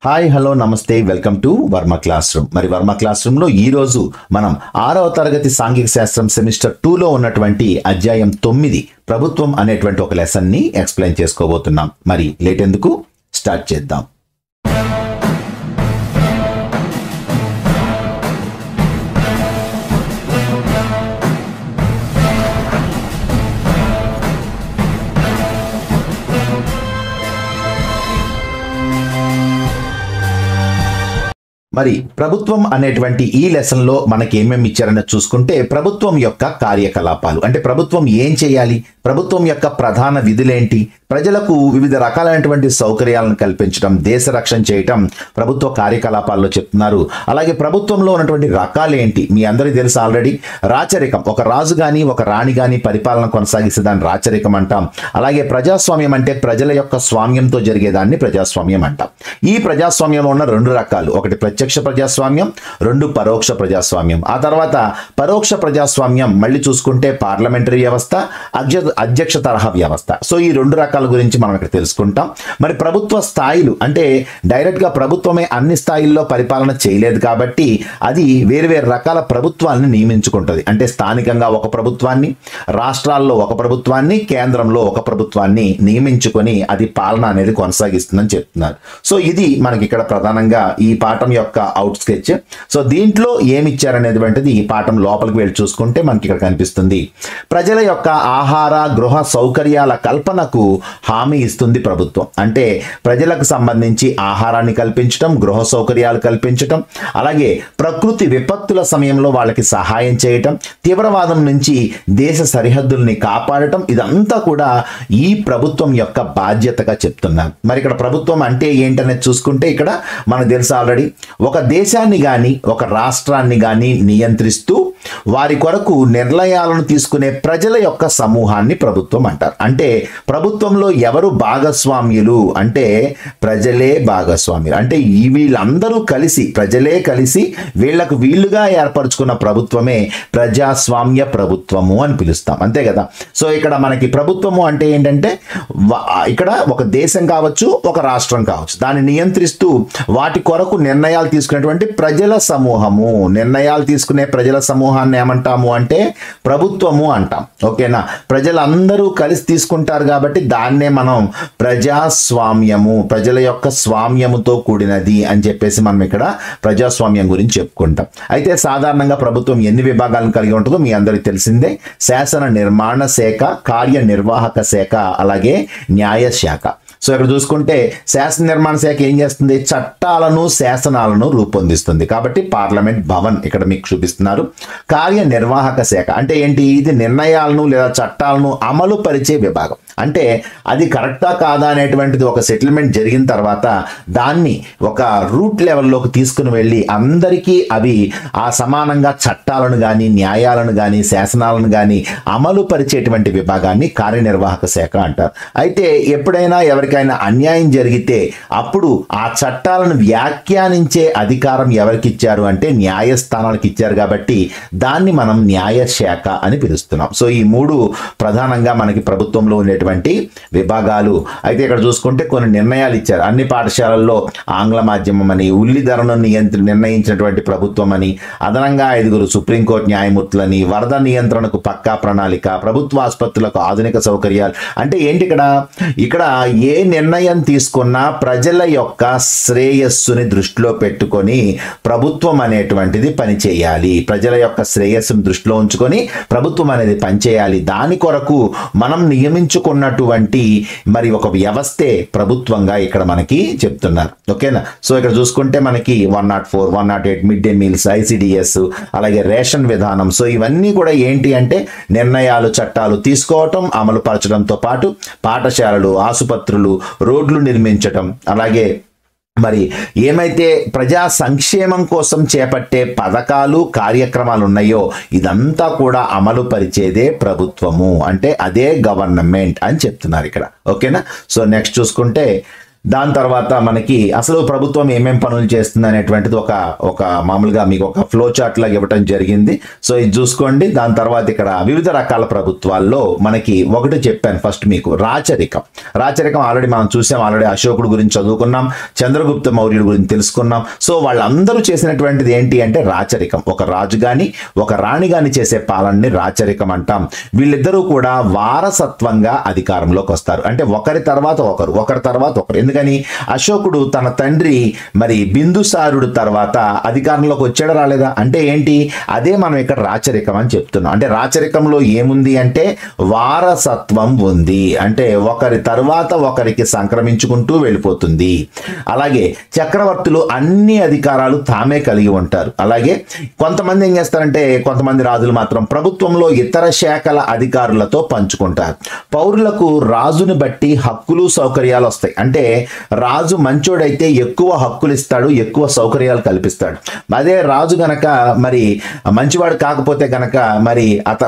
Hi hello నమస్తే welcome to Varma class room. మరి Varma class room లో ఈ రోజు మనం 6వ తరగతి సాంఘిక శాస్త్రం సెమిస్టర్ 2 లో ఉన్నటువంటి అధ్యాయం 9 ప్రభుత్వం అనేటువంటి ఒక లెసన్ ని ఎక్స్ప్లెయిన్ చేసుకోబోతున్నాం. మరి లేట్ ఎందుకు, స్టార్ట్ చేద్దాం. మరి ప్రభుత్వం అనేటువంటి ఈ లెసన్ లో మనకి ఏమేమి ఇచ్చారని చూసుకుంటే, ప్రభుత్వం యొక్క కార్యకలాపాలు అంటే ప్రభుత్వం ఏం చేయాలి, ప్రభుత్వం యొక్క ప్రధాన విధులేంటి, ప్రజలకు వివిధ రకాలైనటువంటి సౌకర్యాలను కల్పించడం, దేశ రక్షణ చేయటం ప్రభుత్వ కార్యకలాపాల్లో చెప్తున్నారు. అలాగే ప్రభుత్వంలో ఉన్నటువంటి రకాలేంటి మీ అందరికీ తెలుసు ఆల్రెడీ. రాచరికం, ఒక రాజు గాని ఒక రాణి గాని పరిపాలన కొనసాగిస్తే దాన్ని రాచరికం అంటాం. అలాగే ప్రజాస్వామ్యం అంటే ప్రజల యొక్క స్వామ్యంతో జరిగేదాన్ని ప్రజాస్వామ్యం అంటాం. ఈ ప్రజాస్వామ్యంలో ఉన్న రెండు రకాలు, ఒకటి ప్రత్యక్ష ప్రజాస్వామ్యం, రెండు పరోక్ష ప్రజాస్వామ్యం. ఆ తర్వాత పరోక్ష ప్రజాస్వామ్యం మళ్ళీ చూసుకుంటే పార్లమెంటరీ వ్యవస్థ, అధ్యక్ష తరహా వ్యవస్థ. సో ఈ రెండు రకాల గురించి మనం ఇక్కడ తెలుసుకుంటాం. మరి ప్రభుత్వ స్థాయిలు అంటే డైరెక్ట్ గా ప్రభుత్వమే అన్ని స్థాయిల్లో పరిపాలన చేయలేదు కాబట్టి అది వేరు రకాల ప్రభుత్వాన్ని నియమించుకుంటుంది. అంటే స్థానికంగా ఒక ప్రభుత్వాన్ని, రాష్ట్రాల్లో ఒక ప్రభుత్వాన్ని, కేంద్రంలో ఒక ప్రభుత్వాన్ని నియమించుకొని అది పాలన అనేది కొనసాగిస్తుందని చెప్తున్నారు. సో ఇది మనకి ఇక్కడ ప్రధానంగా ఈ పాఠం యొక్క అవుట్ స్కెచ్. సో దీంట్లో ఏమి ఇచ్చారనేటువంటిది ఈ పాఠం లోపలికి వెళ్ళి చూసుకుంటే మనకి ఇక్కడ కనిపిస్తుంది. ప్రజల యొక్క ఆహార గృహ సౌకర్యాల కల్పనకు హామీ ఇస్తుంది ప్రభుత్వం. అంటే ప్రజలకు సంబంధించి ఆహారాన్ని కల్పించడం, గృహ సౌకర్యాలు కల్పించడం, అలాగే ప్రకృతి విపత్తుల సమయంలో వాళ్ళకి సహాయం చేయటం, తీవ్రవాదం నుంచి దేశ సరిహద్దుల్ని కాపాడటం, ఇదంతా కూడా ఈ ప్రభుత్వం యొక్క బాధ్యతగా చెప్తున్నారు. మరి ఇక్కడ ప్రభుత్వం అంటే ఏంటనేది చూసుకుంటే ఇక్కడ మనకు తెలుసు ఆల్రెడీ, ఒక దేశాన్ని కానీ ఒక రాష్ట్రాన్ని కానీ నియంత్రిస్తూ వారి కొరకు నిర్ణయాలను తీసుకునే ప్రజల యొక్క సమూహాన్ని ప్రభుత్వం అంటారు. అంటే ప్రభుత్వంలో ఎవరు భాగస్వామ్యులు అంటే ప్రజలే భాగస్వామ్యులు. అంటే వీళ్ళందరూ కలిసి, ప్రజలే కలిసి వీళ్లకు వీళ్ళుగా ఏర్పరచుకున్న ప్రభుత్వమే ప్రజాస్వామ్య ప్రభుత్వము అని పిలుస్తాం, అంతే కదా. సో ఇక్కడ మనకి ప్రభుత్వము అంటే ఏంటంటే ఇక్కడ ఒక దేశం కావచ్చు, ఒక రాష్ట్రం కావచ్చు, దాన్ని నియంత్రిస్తూ వాటి కొరకు నిర్ణయాలు తీసుకునేటువంటి ప్రజల సమూహము, నిర్ణయాలు తీసుకునే ప్రజల సమూహాన్ని ఏమంటాము అంటే ప్రభుత్వము అంటాం. ఓకేనా, ప్రజలందరూ కలిసి తీసుకుంటారు కాబట్టి దాన్నే మనం ప్రజాస్వామ్యము, ప్రజల యొక్క స్వామ్యముతో కూడినది అని చెప్పేసి మనం ఇక్కడ ప్రజాస్వామ్యం గురించి చెప్పుకుంటాం. అయితే సాధారణంగా ప్రభుత్వం ఎన్ని విభాగాలను కలిగి ఉంటుందో మీ అందరికీ తెలిసిందే. శాసన నిర్మాణ శాఖ, కార్యనిర్వాహక శాఖ, అలాగే న్యాయ శాఖ. సో ఇక్కడ చూసుకుంటే శాసన నిర్మాణ శాఖ ఏం చేస్తుంది, చట్టాలను శాసనాలను రూపొందిస్తుంది. కాబట్టి పార్లమెంట్ భవన్ ఇక్కడ మీకు చూపిస్తున్నారు. కార్యనిర్వాహక శాఖ అంటే ఏంటి, ఇది నిర్ణయాలను లేదా చట్టాలను అమలు పరిచే విభాగం. అంటే అది కరెక్టా కాదా అనేటువంటిది ఒక సెటిల్మెంట్ జరిగిన తర్వాత దాన్ని ఒక రూట్ లెవెల్లోకి తీసుకుని వెళ్ళి అందరికీ అవి ఆ సమానంగా చట్టాలను కానీ న్యాయాలను కానీ శాసనాలను కానీ అమలు పరిచేటువంటి విభాగాన్ని కార్యనిర్వాహక శాఖ అంటారు. అయితే ఎప్పుడైనా ఎవరికైనా అన్యాయం జరిగితే అప్పుడు ఆ చట్టాలను వ్యాఖ్యానించే అధికారం ఎవరికి ఇచ్చారు అంటే న్యాయస్థానాలకు ఇచ్చారు. కాబట్టి దాన్ని మనం న్యాయశాఖ అని పిలుస్తున్నాం. సో ఈ మూడు ప్రధానంగా మనకి ప్రభుత్వంలో ఉండేటువంటి విభాగాలు. అయితే ఇక్కడ చూసుకుంటే కొన్ని నిర్ణయాలు ఇచ్చారు. అన్ని పాఠశాలల్లో ఆంగ్ల మాధ్యమం అని, ఉల్లి ధరను నిర్ణయించినటువంటి ప్రభుత్వం అని, అదనంగా 5 సుప్రీంకోర్టు న్యాయమూర్తులని, వరద నియంత్రణకు పక్కా ప్రణాళిక, ప్రభుత్వ ఆసుపత్రులకు ఆధునిక సౌకర్యాలు. అంటే ఏంటి ఇక్కడ ఏ నిర్ణయం తీసుకున్నా ప్రజల యొక్క శ్రేయస్సుని దృష్టిలో పెట్టుకొని ప్రభుత్వం అనేటువంటిది పనిచేయాలి. ప్రజల యొక్క శ్రేయస్సును దృష్టిలో ఉంచుకొని ప్రభుత్వం అనేది పనిచేయాలి. దాని కొరకు మనం నియమించుకున్నటువంటి మరి ఒక వ్యవస్థే ప్రభుత్వంగా ఇక్కడ మనకి చెప్తున్నారు. ఓకేనా. సో ఇక్కడ చూసుకుంటే మనకి 104, 108 మిడ్ డే మీల్స్, ICDS, అలాగే రేషన్ విధానం. సో ఇవన్నీ కూడా ఏంటి అంటే నిర్ణయాలు, చట్టాలు తీసుకోవటం, అమలు పరచడంతో పాటు పాఠశాలలు, ఆసుపత్రులు, రోడ్లు నిర్మించటం, అలాగే మరి ఏమైతే ప్రజా సంక్షేమం కోసం చేపట్టే పథకాలు, కార్యక్రమాలు ఉన్నాయో ఇదంతా కూడా అమలు పరిచేదే ప్రభుత్వము. అంటే అదే గవర్నమెంట్ అని చెప్తున్నారు ఇక్కడ. ఓకేనా. సో నెక్స్ట్ చూసుకుంటే దాని తర్వాత మనకి అసలు ప్రభుత్వం ఏమేం పనులు చేస్తుంది అనేటువంటిది ఒక మామూలుగా మీకు ఒక ఫ్లో చార్ట్ లాగా ఇవ్వటం జరిగింది. సో ఇది చూసుకోండి. దాని తర్వాత ఇక్కడ వివిధ రకాల ప్రభుత్వాల్లో మనకి ఒకటి చెప్పాను ఫస్ట్ మీకు, రాచరికం ఆల్రెడీ మనం చూసాం, ఆల్రెడీ అశోకుడు గురించి చదువుకున్నాం, చంద్రగుప్త మౌర్యుడు గురించి తెలుసుకున్నాం. సో వాళ్ళందరూ చేసినటువంటిది ఏంటి అంటే రాచరికం. ఒక రాజు గాని ఒక రాణి గాని చేసే పాలనని రాచరికం అంటాం. వీళ్ళిద్దరూ కూడా వారసత్వంగా అధికారంలోకి వస్తారు. అంటే ఒకరి తర్వాత ఒకరు. ఎందుకని అశోకుడు తన తండ్రి మరి బిందుసారుడు తర్వాత అధికారంలోకి వచ్చాడా రాలేదా అంటే ఏంటి, అదే మనం ఇక్కడ రాచరికం అని చెప్తున్నాం. అంటే రాచరికంలో ఏముంది అంటే వారసత్వం ఉంది. అంటే ఒకరి తర్వాత ఒకరికి సంక్రమించుకుంటూ వెళ్ళిపోతుంది. అలాగే చక్రవర్తులు అన్ని అధికారాలు తామే కలిగి ఉంటారు. అలాగే కొంతమంది ఏం చేస్తారంటే, కొంతమంది రాజులు మాత్రం ప్రభుత్వంలో ఇతర శాఖల అధికారులతో పంచుకుంటారు. పౌరులకు రాజుని బట్టి హక్కులు సౌకర్యాలు వస్తాయి. అంటే రాజు మంచోడైతే ఎక్కువ హక్కులు ఇస్తాడు, ఎక్కువ సౌకర్యాలు కల్పిస్తాడు. అదే రాజు గనక మరి మంచివాడు కాకపోతే గనక మరి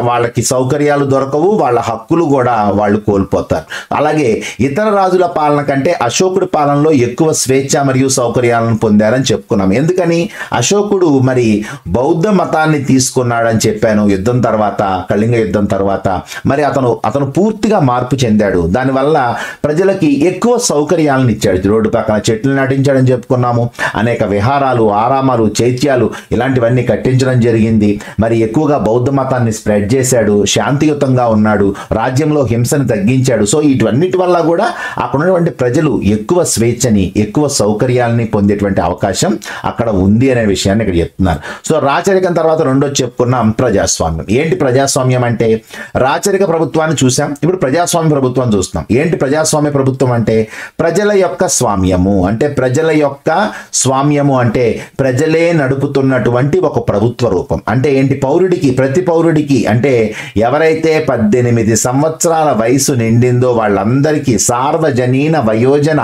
వాళ్ళకి సౌకర్యాలు దొరకవు, వాళ్ళ హక్కులు కూడా వాళ్ళు కోల్పోతారు. అలాగే ఇతర రాజుల పాలన కంటే అశోకుడి పాలనలో ఎక్కువ స్వేచ్ఛ మరియు సౌకర్యాలను పొందారని చెప్పుకున్నాం. ఎందుకని, అశోకుడు మరి బౌద్ధ మతాన్ని తీసుకున్నాడని చెప్పాను. యుద్ధం తర్వాత, కళింగ యుద్ధం తర్వాత మరి అతను పూర్తిగా మార్పు చెందాడు. దానివల్ల ప్రజలకి ఎక్కువ సౌకర్యాలను ఇచ్చాడు. రోడ్డు పక్కన చెట్లు నాటించాడని చెప్పుకున్నాము. అనేక విహారాలు, ఆరామాలు, చైత్యాలు ఇలాంటివన్నీ కట్టించడం జరిగింది. మరి ఎక్కువగా బౌద్ధ మతాన్ని స్ప్రెడ్ చేశాడు. శాంతియుతంగా ఉన్నాడు. రాజ్యంలో హింసను తగ్గించాడు. సో వీటన్నిటి వల్ల కూడా అక్కడ ఉన్నటువంటి ప్రజలు ఎక్కువ స్వేచ్ఛని, ఎక్కువ సౌకర్యాలని పొందేటువంటి అవకాశం అక్కడ ఉంది అనే విషయాన్ని ఇక్కడ చెప్తున్నారు. సో రాచరికం తర్వాత రెండోది చెప్పుకున్నాం ప్రజాస్వామ్యం. ఏంటి ప్రజాస్వామ్యం అంటే, రాచరిక ప్రభుత్వాన్ని చూసాం, ఇప్పుడు ప్రజాస్వామ్య ప్రభుత్వం చూస్తున్నాం. ఏంటి ప్రజాస్వామ్య ప్రభుత్వం అంటే, ప్రజల యొక్క స్వామ్యము. అంటే ప్రజల యొక్క స్వామ్యము అంటే ప్రజలే నడుపుతున్నటువంటి ఒక ప్రభుత్వ రూపం. అంటే ఏంటి, ప్రతి పౌరుడికి అంటే ఎవరైతే 18 సంవత్సరాల వయసు నిండిందో వాళ్ళందరికీ సార్వజనీన వయోజన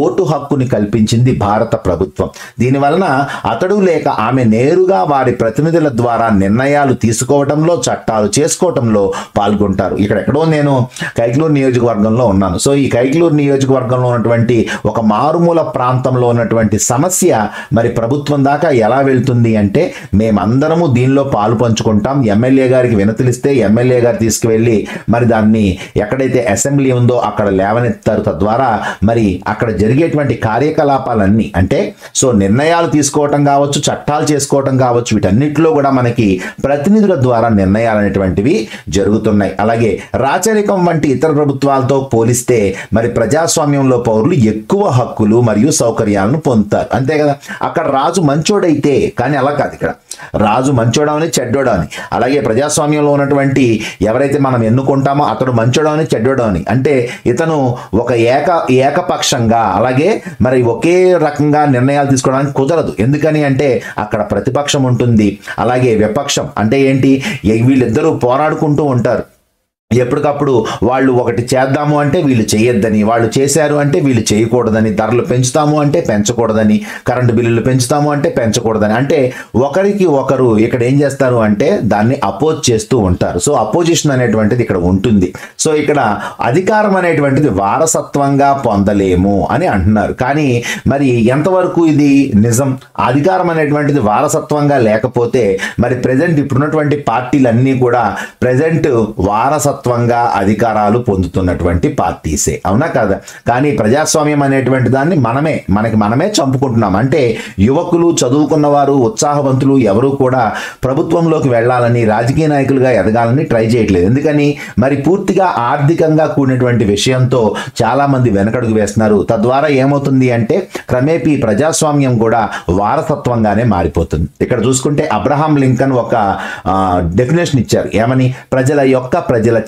ఓటు హక్కుని కల్పించింది భారత ప్రభుత్వం. దీనివలన అతడు లేక ఆమె నేరుగా వారి ప్రతినిధుల ద్వారా నిర్ణయాలు తీసుకోవడంలో, చట్టాలు చేసుకోవటంలో పాల్గొంటారు. ఇక్కడెక్కడో నేను కైకలూరు నియోజకవర్గంలో ఉన్నాను. సో ఈ కైకలూరు నియోజకవర్గంలో ఉన్నటువంటి ఒక మారుమూల ప్రాంతంలో ఉన్నటువంటి సమస్య మరి ప్రభుత్వం దాకా ఎలా వెళ్తుంది అంటే, మేమందరము దీనిలో పాలు పంచుకుంటాం. ఎమ్మెల్యే గారికి వినతిలిస్తే ఎమ్మెల్యే గారు తీసుకువెళ్ళి మరి దాన్ని ఎక్కడైతే అసెంబ్లీ ఉందో అక్కడ లేవనెత్తారు. తద్వారా మరి అక్కడ జరిగేటువంటి కార్యకలాపాలన్నీ అంటే సో నిర్ణయాలు తీసుకోవటం కావచ్చు, చట్టాలు చేసుకోవటం కావచ్చు, వీటన్నిటిలో కూడా మనకి ప్రతినిధుల ద్వారా నిర్ణయాలు అనేటువంటివి జరుగుతున్నాయి. అలాగే రాచరికం వంటి ఇతర ప్రభుత్వాలతో పోలిస్తే మరి ప్రజాస్వామ్యంలో పౌరులు ఎక్కువ హక్కులు మరియు సౌకర్యాలను పొందుతారు. అంతే కదా, అక్కడ రాజు మంచోడైతే, కానీ అలా కాదు. ఇక్కడ రాజు మంచోడవని చెడ్డోడవని. అలాగే ప్రజాస్వామ్యంలో ఉన్నటువంటి ఎవరైతే మనం ఎన్నుకుంటామో అతడు మంచోడవని చెడ్డోడవని. అంటే ఇతను ఒక ఏకపక్షంగా అలాగే మరి ఒకే రకంగా నిర్ణయాలు తీసుకోవడానికి కుదరదు. ఎందుకని అంటే అక్కడ ప్రతిపక్షం ఉంటుంది, అలాగే విపక్షం. అంటే ఏంటి, వీళ్ళిద్దరూ పోరాడుకుంటూ ఉంటారు. ఎప్పటికప్పుడు వాళ్ళు ఒకటి చేద్దాము అంటే వీళ్ళు చేయొద్దని, వాళ్ళు చేశారు అంటే వీళ్ళు చేయకూడదని, ధరలు పెంచుతాము అంటే పెంచకూడదని, కరెంటు బిల్లులు పెంచుతాము అంటే పెంచకూడదని. అంటే ఒకరికి ఒకరు ఇక్కడ ఏం చేస్తారు అంటే దాన్ని అపోజ్ చేస్తూ ఉంటారు. సో అపోజిషన్ అనేటువంటిది ఇక్కడ ఉంటుంది. సో ఇక్కడ అధికారం అనేటువంటిది వారసత్వంగా పొందలేము అని అంటున్నారు. కానీ మరి ఎంతవరకు ఇది నిజం? అధికారం అనేటువంటిది వారసత్వంగా లేకపోతే మరి ప్రజెంట్ ఇప్పుడున్నటువంటి పార్టీలన్నీ కూడా ప్రజెంట్ వారసత్వంగా అధికారాలు పొందుతున్నటువంటి పార్టీసే, అవునా కదా? కానీ ప్రజాస్వామ్యం అనేటువంటి దాన్ని మనమే చంపుకుంటున్నాం. అంటే యువకులు, చదువుకున్నవారు, ఉత్సాహవంతులు ఎవరు కూడా ప్రభుత్వంలోకి వెళ్ళాలని, రాజకీయ నాయకులుగా ఎదగాలని ట్రై చేయట్లేదు. ఎందుకని, మరి పూర్తిగా ఆర్థికంగా కూడినటువంటి విషయంతో చాలా మంది వెనకడుగు వేస్తున్నారు. తద్వారా ఏమవుతుంది అంటే క్రమేపీ ప్రజాస్వామ్యం కూడా వారసత్వంగానే మారిపోతుంది. ఇక్కడ చూసుకుంటే అబ్రహాం లింకన్ ఒక డెఫినేషన్ ఇచ్చారు. ఏమని? ప్రజల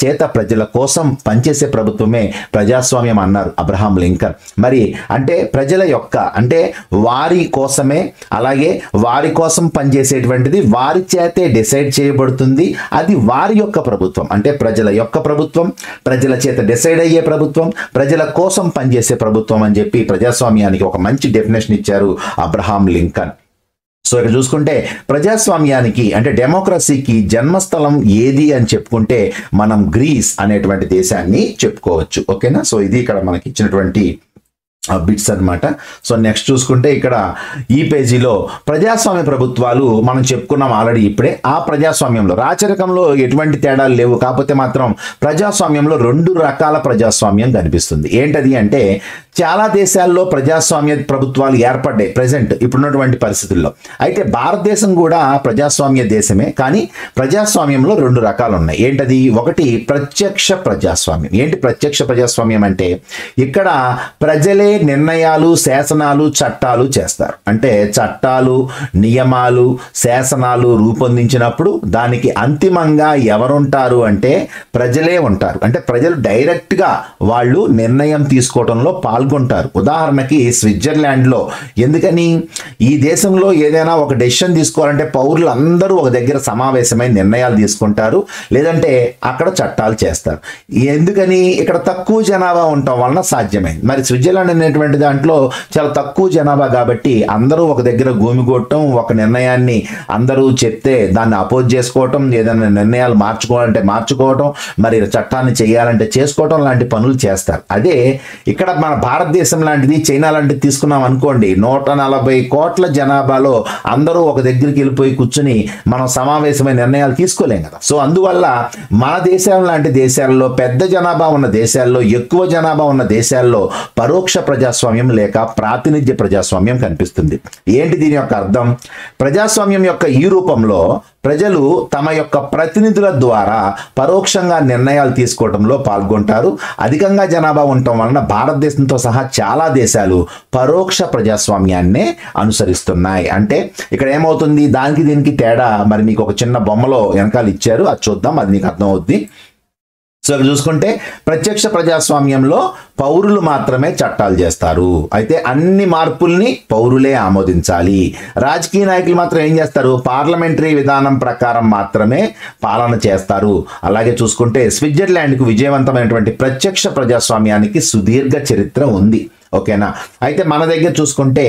చేత ప్రజల కోసం పనిచేసే ప్రభుత్వమే ప్రజాస్వామ్యం అన్నారు అబ్రహాం లింకన్. మరి అంటే ప్రజల యొక్క అంటే వారి కోసమే, అలాగే వారి కోసం పనిచేసేటువంటిది వారి చేతే డిసైడ్ చేయబడుతుంది. అది వారి యొక్క ప్రభుత్వం. అంటే ప్రజల యొక్క ప్రభుత్వం, ప్రజల చేత డిసైడ్ అయ్యే ప్రభుత్వం, ప్రజల కోసం పనిచేసే ప్రభుత్వం అని చెప్పి ప్రజాస్వామ్యానికి ఒక మంచి డెఫినేషన్ ఇచ్చారు అబ్రహాం లింకన్. సో ఇక్కడ చూసుకుంటే ప్రజాస్వామ్యానికి అంటే డెమోక్రసీకి జన్మస్థలం ఏది అని చెప్పుకుంటే మనం గ్రీస్ అనేటువంటి దేశాన్ని చెప్పుకోవచ్చు. ఓకేనా? సో ఇది ఇక్కడ మనకి ఇచ్చినటువంటి బిట్స్ అన్నమాట. సో నెక్స్ట్ చూసుకుంటే ఇక్కడ ఈ పేజీలో ప్రజాస్వామ్య ప్రభుత్వాలు మనం చెప్పుకున్నాం ఆల్రెడీ ఇప్పుడే. ఆ ప్రజాస్వామ్యంలో రాచరికంలో ఎటువంటి తేడాలు లేవు, కాకపోతే మాత్రం ప్రజాస్వామ్యంలో 2 రకాల ప్రజాస్వామ్యం కనిపిస్తుంది. ఏంటది అంటే చాలా దేశాల్లో ప్రజాస్వామ్య ప్రభుత్వాలు ఏర్పడ్డాయి ప్రెసెంట్ ఇప్పుడున్నటువంటి పరిస్థితుల్లో. అయితే భారతదేశం కూడా ప్రజాస్వామ్య దేశమే, కానీ ప్రజాస్వామ్యంలో 2 రకాలు ఉన్నాయి. ఏంటది? ఒకటి ప్రత్యక్ష ప్రజాస్వామ్యం. ఏంటి ప్రత్యక్ష ప్రజాస్వామ్యం అంటే ఇక్కడ ప్రజలే నిర్ణయాలు, శాసనాలు, చట్టాలు చేస్తారు. అంటే చట్టాలు, నియమాలు, శాసనాలు రూపొందించినప్పుడు దానికి అంతిమంగా ఎవరుంటారు అంటే ప్రజలే ఉంటారు. అంటే ప్రజలు డైరెక్ట్గా వాళ్ళు నిర్ణయం తీసుకోవడంలో పాల్గొంటారు. ఉదాహరణకి స్విట్జర్లాండ్లో, ఎందుకని ఈ దేశంలో ఏదైనా ఒక డెసిషన్ తీసుకోవాలంటే పౌరులు అందరూ ఒక దగ్గర సమావేశమై నిర్ణయాలు తీసుకుంటారు, లేదంటే అక్కడ చట్టాలు చేస్తారు. ఎందుకని? ఇక్కడ తక్కువ జనాభా ఉండటం వలన సాధ్యమైంది. మరి స్విట్జర్లాండ్ అనేటువంటి దాంట్లో చాలా తక్కువ జనాభా కాబట్టి అందరూ ఒక దగ్గర గుమిగూడటం, ఒక నిర్ణయాన్ని అందరూ చెప్తే దాన్ని అపోజ్ చేసుకోవటం, ఏదైనా నిర్ణయాలు మార్చుకోవాలంటే మార్చుకోవటం, మరి చట్టాన్ని చేయాలంటే చేసుకోవటం లాంటి పనులు చేస్తారు. అదే ఇక్కడ మన భారతదేశం లాంటిది, చైనా లాంటిది తీసుకున్నాం అనుకోండి, 140 కోట్ల జనాభాలో అందరూ ఒక దగ్గరికి వెళ్ళిపోయి కూర్చుని మనం సమావేశమైన నిర్ణయాలు తీసుకోలేం కదా. సో అందువల్ల మన దేశం లాంటి దేశాల్లో, పెద్ద జనాభా ఉన్న దేశాల్లో, ఎక్కువ జనాభా ఉన్న దేశాల్లో పరోక్ష ప్రజాస్వామ్యం లేక ప్రాతినిధ్య ప్రజాస్వామ్యం కనిపిస్తుంది. ఏంటి దీని యొక్క అర్థం? ప్రజాస్వామ్యం యొక్క ఈ రూపంలో ప్రజలు తమ యొక్క ప్రతినిధుల ద్వారా పరోక్షంగా నిర్ణయాలు తీసుకోవడంలో పాల్గొంటారు. అధికంగా జనాభా ఉండటం వలన భారతదేశంతో సహా చాలా దేశాలు పరోక్ష ప్రజాస్వామ్యాన్నే అనుసరిస్తున్నాయి. అంటే ఇక్కడ ఏమవుతుంది, దానికి దీనికి తేడా మరి మీకు ఒక చిన్న బొమ్మలో వెనకాల ఇచ్చారు, అది చూద్దాం, అది మీకు అర్థమవుద్ది. సో ఇక్కడ చూసుకుంటే ప్రత్యక్ష ప్రజాస్వామ్యంలో పౌరులు మాత్రమే చట్టాలు చేస్తారు. అయితే అన్ని మార్పుల్ని పౌరులే ఆమోదించాలి. రాజకీయ నాయకులు మాత్రం ఏం చేస్తారు? పార్లమెంటరీ విధానం ప్రకారం మాత్రమే పాలన చేస్తారు. అలాగే చూసుకుంటే స్విట్జర్లాండ్కు విజయవంతమైనటువంటి ప్రత్యక్ష ప్రజాస్వామ్యానికి సుదీర్ఘ చరిత్ర ఉంది. ఓకేనా? అయితే మన దగ్గర చూసుకుంటే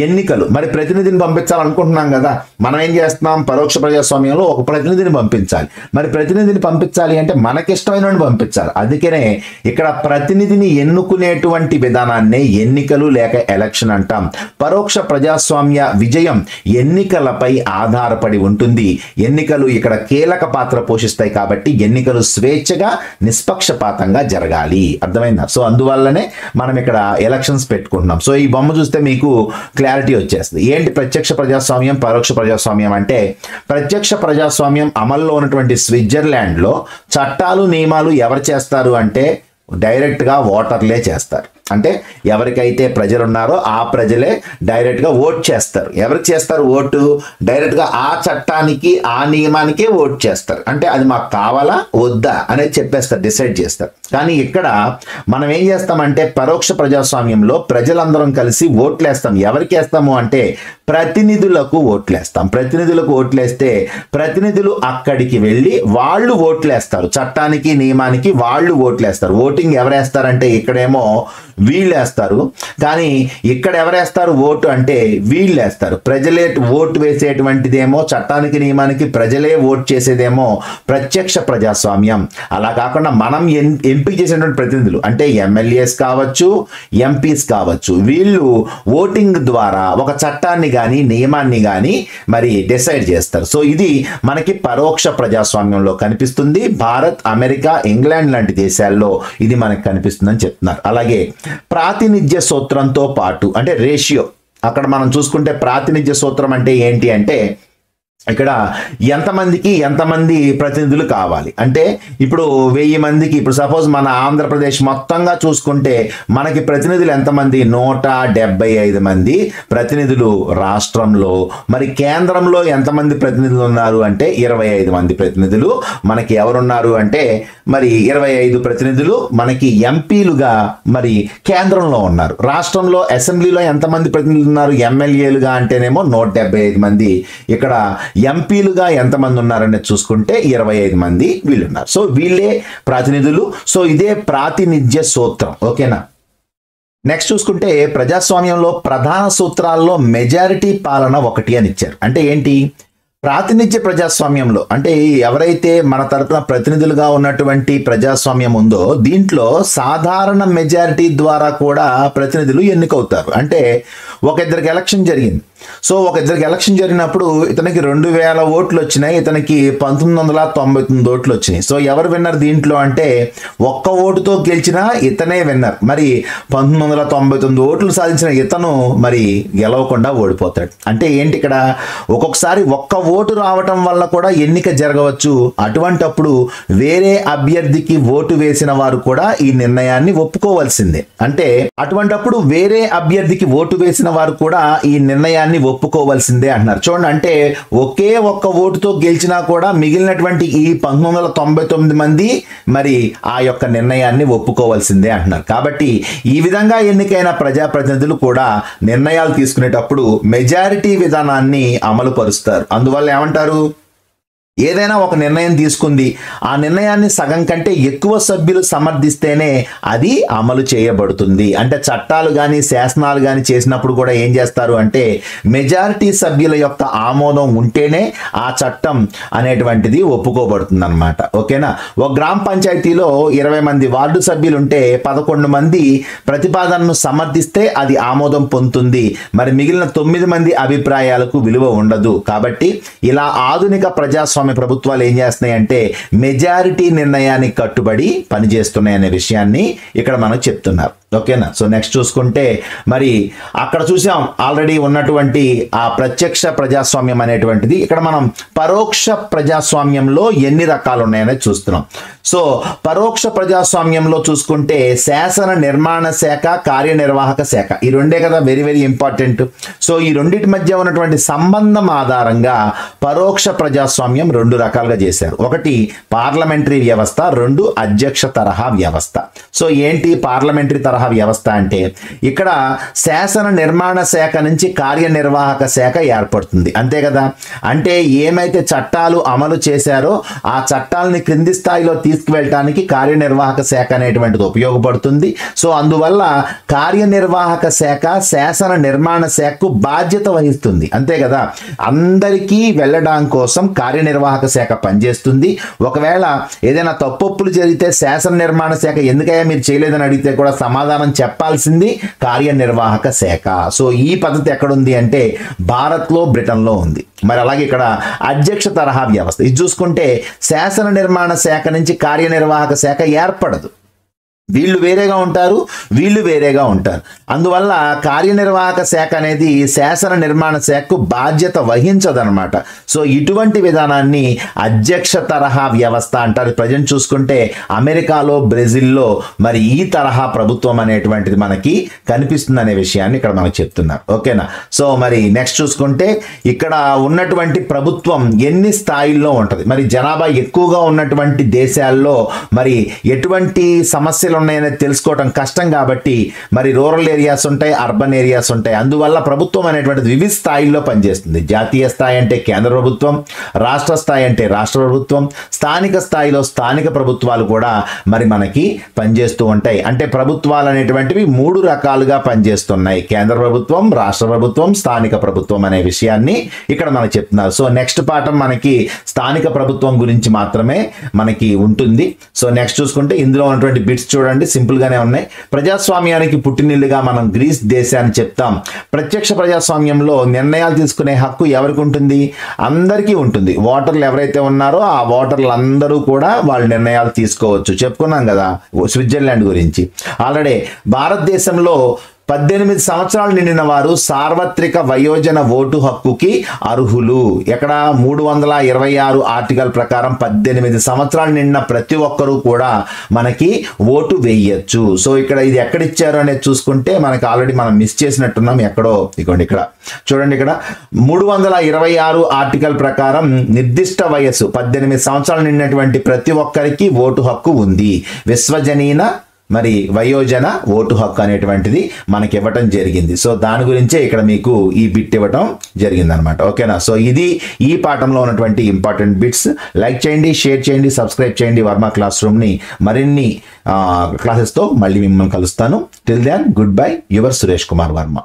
ఎన్నికలు, మరి ప్రతినిధిని పంపించాలనుకుంటున్నాం కదా, మనం ఏం చేస్తున్నాం? పరోక్ష ప్రజాస్వామ్యంలో ఒక ప్రతినిధిని పంపించాలి. మరి ప్రతినిధిని పంపించాలి అంటే మనకిష్టమైన పంపించాలి. అందుకనే ఇక్కడ ప్రతినిధిని ఎన్నుకునేటువంటి విధానాన్నే ఎన్నికలు లేక ఎలక్షన్ అంటాం. పరోక్ష ప్రజాస్వామ్య విజయం ఎన్నికలపై ఆధారపడి ఉంటుంది. ఎన్నికలు ఇక్కడ కీలక పాత్ర పోషిస్తాయి కాబట్టి ఎన్నికలు స్వేచ్ఛగా, నిష్పక్షపాతంగా జరగాలి. అర్థమైందా? సో అందువల్లనే మనం ఇక్కడ ఎలక్షన్ పెట్టుకుంటున్నాం. సో ఈ బొమ్మ చూస్తే మీకు క్లారిటీ వచ్చేస్తుంది. ఏంటి ప్రత్యక్ష ప్రజాస్వామ్యం, పరోక్ష ప్రజాస్వామ్యం అంటే? ప్రత్యక్ష ప్రజాస్వామ్యం అమల్లో ఉన్నటువంటి స్విట్జర్లాండ్లో చట్టాలు, నియమాలు ఎవరు చేస్తారు అంటే డైరెక్ట్గా ఓటర్లే చేస్తారు. అంటే ఎవరికైతే ప్రజలు ఉన్నారో ఆ ప్రజలే డైరెక్ట్గా ఓట్ చేస్తారు. ఎవరికి చేస్తారు ఓటు? డైరెక్ట్గా ఆ చట్టానికి, ఆ నియమానికే ఓట్ చేస్తారు. అంటే అది మాకు కావాలా వద్దా అనేది చెప్పేస్తారు, డిసైడ్ చేస్తారు. కానీ ఇక్కడ మనం ఏం చేస్తామంటే పరోక్ష ప్రజాస్వామ్యంలో ప్రజలందరం కలిసి ఓట్లేస్తాం. ఎవరికి వేస్తాము అంటే ప్రతినిధులకు ఓట్లేస్తాం. ప్రతినిధులకు ఓట్లేస్తే ప్రతినిధులు అక్కడికి వెళ్ళి వాళ్ళు ఓట్లేస్తారు. చట్టానికి, నియమానికి వాళ్ళు ఓట్లేస్తారు. ఓటింగ్ ఎవరేస్తారంటే ఇక్కడేమో వీళ్ళు వేస్తారు, కానీ ఇక్కడ ఎవరేస్తారు ఓటు అంటే వీళ్ళు వేస్తారు. ప్రజలే ఓటు వేసేటువంటిదేమో చట్టానికి, నియమానికి ప్రజలే ఓటు చేసేదేమో ప్రత్యక్ష ప్రజాస్వామ్యం. అలా కాకుండా మనం ఎంపిక చేసినటువంటి ప్రతినిధులు అంటే ఎమ్మెల్యేస్ కావచ్చు, ఎంపీస్ కావచ్చు, వీళ్ళు ఓటింగ్ ద్వారా ఒక చట్టాన్ని కానీ, నియమాన్ని కానీ మరి డిసైడ్ చేస్తారు. సో ఇది మనకి పరోక్ష ప్రజాస్వామ్యంలో కనిపిస్తుంది. భారత్, అమెరికా, ఇంగ్లాండ్ లాంటి దేశాల్లో ఇది మనకు కనిపిస్తుందని చెప్తున్నారు. అలాగే ప్రాతినిధ్య సూత్రంతో పాటు అంటే రేషియో, అక్కడ మనం చూసుకుంటే ప్రాతినిధ్య సూత్రం అంటే ఏంటి అంటే ఇక్కడ ఎంతమంది ప్రతినిధులు కావాలి అంటే ఇప్పుడు 1000 మందికి, ఇప్పుడు సపోజ్ మన ఆంధ్రప్రదేశ్ మొత్తంగా చూసుకుంటే మనకి ప్రతినిధులు ఎంతమంది? 175 మంది ప్రతినిధులు రాష్ట్రంలో. మరి కేంద్రంలో ఎంతమంది ప్రతినిధులు ఉన్నారు అంటే 25 మంది ప్రతినిధులు మనకి ఎవరున్నారు అంటే మరి 25 ప్రతినిధులు మనకి ఎంపీలుగా మరి కేంద్రంలో ఉన్నారు. రాష్ట్రంలో అసెంబ్లీలో ఎంతమంది ప్రతినిధులు ఉన్నారు? ఎమ్మెల్యేలుగా అంటేనేమో 175 మంది. ఇక్కడ ఎంపీలుగా ఎంతమంది ఉన్నారని చూసుకుంటే 25 మంది వీళ్ళున్నారు. సో వీళ్ళే ప్రాతినిధులు. సో ఇదే ప్రాతినిధ్య సూత్రం. ఓకేనా? నెక్స్ట్ చూసుకుంటే ప్రజాస్వామ్యంలో ప్రధాన సూత్రాల్లో మెజారిటీ పాలన ఒకటి అని ఇచ్చారు. అంటే ఏంటి? ప్రాతినిధ్య ప్రజాస్వామ్యంలో అంటే ఎవరైతే మన తరపున ప్రతినిధులుగా ఉన్నటువంటి ప్రజాస్వామ్యం ఉందో దీంట్లో సాధారణ మెజారిటీ ద్వారా కూడా ప్రతినిధులు ఎన్నికవుతారు. అంటే ఒక ఇద్దరికి ఎలక్షన్ జరిగింది. సో ఒక ఇద్దరికి ఎలక్షన్ జరిగినప్పుడు ఇతనికి 2000 ఓట్లు వచ్చినాయి, ఇతనికి 1999 ఓట్లు వచ్చినాయి. సో ఎవరు విన్నర్ దీంట్లో అంటే ఒక్క ఓటుతో గెలిచినా ఇతనే విన్నర్. మరి 1999 ఓట్లు సాధించిన ఇతను మరి గెలవకుండా ఓడిపోతాడు. అంటే ఏంటి ఇక్కడ ఒక్కొక్కసారి ఒక్క ఓటు రావటం వల్ల కూడా ఎన్నిక జరగవచ్చు. అటువంటప్పుడు వేరే అభ్యర్థికి ఓటు వేసిన వారు కూడా ఈ నిర్ణయాన్ని ఒప్పుకోవాల్సిందే. అంటే అటువంటప్పుడు వేరే అభ్యర్థికి ఓటు వేసిన వారు కూడా ఈ నిర్ణయాన్ని ఒప్పుకోవాల్సిందే అంటున్నారు. చూడండి, అంటే ఒకే ఒక్క ఓటుతో గెలిచినా కూడా మిగిలినటువంటి ఈ 1999 మంది మరి ఆ యొక్క నిర్ణయాన్ని ఒప్పుకోవాల్సిందే అంటున్నారు. కాబట్టి ఈ విధంగా ఎన్నికైన ప్రజాప్రతినిధులు కూడా నిర్ణయాలు తీసుకునేటప్పుడు మెజారిటీ విధానాన్ని అమలు పరుస్తారు. అందువల్ల ఏమంటారు, ఏదైనా ఒక నిర్ణయం తీసుకుంది, ఆ నిర్ణయాన్ని సగం కంటే ఎక్కువ సభ్యులు సమర్థిస్తేనే అది అమలు చేయబడుతుంది. అంటే చట్టాలు కానీ శాసనాలు కానీ చేసినప్పుడు కూడా ఏం చేస్తారు అంటే మెజారిటీ సభ్యుల యొక్క ఆమోదం ఉంటేనే ఆ చట్టం అనేటువంటిది ఒప్పుకోబడుతుంది అన్నమాట. ఓకేనా. ఒక గ్రామ పంచాయతీలో 20 మంది వార్డు సభ్యులు ఉంటే 11 మంది ప్రతిపాదనను సమర్థిస్తే అది ఆమోదం పొందుతుంది. మరి మిగిలిన 9 మంది అభిప్రాయాలకు విలువ ఉండదు. కాబట్టి ఇలా ఆధునిక ప్రజాస్వామ్య ప్రభుత్వాలు ఏం చేస్తున్నాయంటే మెజారిటీ నిర్ణయానికి కట్టుబడి పనిచేస్తున్నాయి అనే విషయాన్ని ఇక్కడ మనకు చెప్తున్నారు. ఓకేనా. సో నెక్స్ట్ చూసుకుంటే మరి అక్కడ చూసాం ఆల్రెడీ ఉన్నటువంటి ఆ ప్రత్యక్ష ప్రజాస్వామ్యం అనేటువంటిది. ఇక్కడ మనం పరోక్ష ప్రజాస్వామ్యంలో ఎన్ని రకాలు ఉన్నాయనేది చూస్తున్నాం. సో పరోక్ష ప్రజాస్వామ్యంలో చూసుకుంటే శాసన నిర్మాణ శాఖ, కార్యనిర్వాహక శాఖ ఈ రెండే కదా వెరీ వెరీ ఇంపార్టెంట్. సో ఈ రెండింటి మధ్య ఉన్నటువంటి సంబంధం ఆధారంగా పరోక్ష ప్రజాస్వామ్యం 2 రకాలుగా చేశారు. ఒకటి పార్లమెంటరీ వ్యవస్థ, 2 అధ్యక్ష తరహా వ్యవస్థ. సో ఏంటి పార్లమెంటరీ తరహా వ్యవస్థ అంటే ఇక్కడ శాసన నిర్మాణ శాఖ నుంచి కార్యనిర్వాహక శాఖ ఏర్పడుతుంది. అంతే కదా. అంటే ఏమైతే చట్టాలు అమలు చేశారో ఆ చట్టాలని క్రింది స్థాయిలో తీసుకువెళ్ళటానికి కార్యనిర్వాహక శాఖ అనేటువంటిది ఉపయోగపడుతుంది. సో అందువల్ల కార్యనిర్వాహక శాఖ శాసన నిర్మాణ శాఖకు బాధ్యత వహిస్తుంది. అంతే కదా. అందరికీ వెళ్ళడం కోసం కార్యనిర్వాహక శాఖ పనిచేస్తుంది. ఒకవేళ ఏదైనా తప్పొప్పులు జరిగితే శాసన నిర్మాణ శాఖ ఎందుకయ్యా మీరు చేయలేదని అడిగితే కూడా సమాధానం చెప్పాల్సింది కార్యనిర్వాహక శాఖ. సో ఈ పద్ధతి ఎక్కడుంది అంటే భారత్లో, బ్రిటన్లో ఉంది. మరి అలాగే ఇక్కడ అధ్యక్ష తరహా వ్యవస్థ ఇది చూసుకుంటే శాసన నిర్మాణ శాఖ నుంచి కార్యనిర్వాహక శాఖ ఏర్పడదు. వీళ్ళు వేరేగా ఉంటారు, వీళ్ళు వేరేగా ఉంటారు. అందువల్ల కార్యనిర్వాహక శాఖ అనేది శాసన నిర్మాణ శాఖకు బాధ్యత వహించదనమాట. సో ఇటువంటి విధానాన్ని అధ్యక్ష తరహా వ్యవస్థ అంటారు. ప్రజెంట్ చూసుకుంటే అమెరికాలో, బ్రెజిల్లో మరి ఈ తరహా ప్రభుత్వం అనేటువంటిది మనకి కనిపిస్తుంది అనే విషయాన్ని ఇక్కడ మనకు చెప్తున్నారు. ఓకేనా. సో మరి నెక్స్ట్ చూసుకుంటే ఇక్కడ ఉన్నటువంటి ప్రభుత్వం ఎన్ని స్థాయిల్లో ఉంటుంది. మరి జనాభా ఎక్కువగా ఉన్నటువంటి దేశాల్లో మరి ఎటువంటి సమస్యలు ఉన్నాయనేది తెలుసుకోవడం కష్టం. కాబట్టి మరి రూరల్ ఏరియాస్ ఉంటాయి, అర్బన్ ఏరియాస్ ఉంటాయి. అందువల్ల ప్రభుత్వం అనేటువంటిది వివిధ స్థాయిల్లో పనిచేస్తుంది. జాతీయ స్థాయి అంటే కేంద్ర ప్రభుత్వం, రాష్ట్ర స్థాయి అంటే రాష్ట్ర ప్రభుత్వం, స్థానిక స్థాయిలో స్థానిక ప్రభుత్వాలు కూడా మరి మనకి పనిచేస్తూ ఉంటాయి. అంటే ప్రభుత్వాలు అనేటువంటివి 3 రకాలుగా పనిచేస్తున్నాయి. కేంద్ర ప్రభుత్వం, రాష్ట్ర ప్రభుత్వం, స్థానిక ప్రభుత్వం అనే విషయాన్ని ఇక్కడ మనకు చెప్తున్నారు. సో నెక్స్ట్ పాఠం మనకి స్థానిక ప్రభుత్వం గురించి మాత్రమే మనకి ఉంటుంది. సో నెక్స్ట్ చూసుకుంటే ఇందులో ఉన్నటువంటి బిట్స్ చూడండి, సింపుల్ గానే ఉన్నాయి. ప్రజాస్వామ్యానికి పుట్టినిల్లుగా మనం గ్రీస్ దేశాన్ని చెప్తాం. ప్రత్యక్ష ప్రజాస్వామ్యంలో నిర్ణయాలు తీసుకునే హక్కు ఎవరికి ఉంటుంది? అందరికీ ఉంటుంది. ఓటర్లు ఎవరైతే ఉన్నారో ఆ ఓటర్లు అందరూ కూడా వాళ్ళు నిర్ణయాలు తీసుకోవచ్చు. చెప్పుకున్నాం కదా స్విట్జర్లాండ్ గురించి. ఆల్రెడీ భారతదేశంలో 18 సంవత్సరాలు నిండిన వారు సార్వత్రిక వయోజన ఓటు హక్కుకి అర్హులు. ఎక్కడ 326 ఆర్టికల్ ప్రకారం 18 సంవత్సరాలు నిండిన ప్రతి ఒక్కరూ కూడా మనకి ఓటు వేయచ్చు. సో ఇక్కడ ఇది ఎక్కడ ఇచ్చారు అనేది చూసుకుంటే మనకి ఆల్రెడీ మనం మిస్ చేసినట్టున్నాం. ఎక్కడో ఇదిగోండి ఇక్కడ చూడండి. ఇక్కడ 326 ఆర్టికల్ ప్రకారం నిర్దిష్ట వయస్సు 18 సంవత్సరాలు నిండినటువంటి ప్రతి ఒక్కరికి ఓటు హక్కు ఉంది. విశ్వజనీన మరి వయోజన ఓటు హక్కు అనేటువంటిది మనకి ఇవ్వటం జరిగింది. సో దాని గురించే ఇక్కడ మీకు ఈ బిట్ ఇవ్వటం జరిగింది అనమాట. ఓకేనా. సో ఇది ఈ పాఠంలో ఉన్నటువంటి ఇంపార్టెంట్ బిట్స్. లైక్ చేయండి, షేర్ చేయండి, సబ్స్క్రైబ్ చేయండి వర్మ క్లాస్ రూమ్ని. మరిన్ని క్లాసెస్తో మళ్ళీ మిమ్మల్ని కలుస్తాను. Till then goodbye, your Suresh Kumar Varma.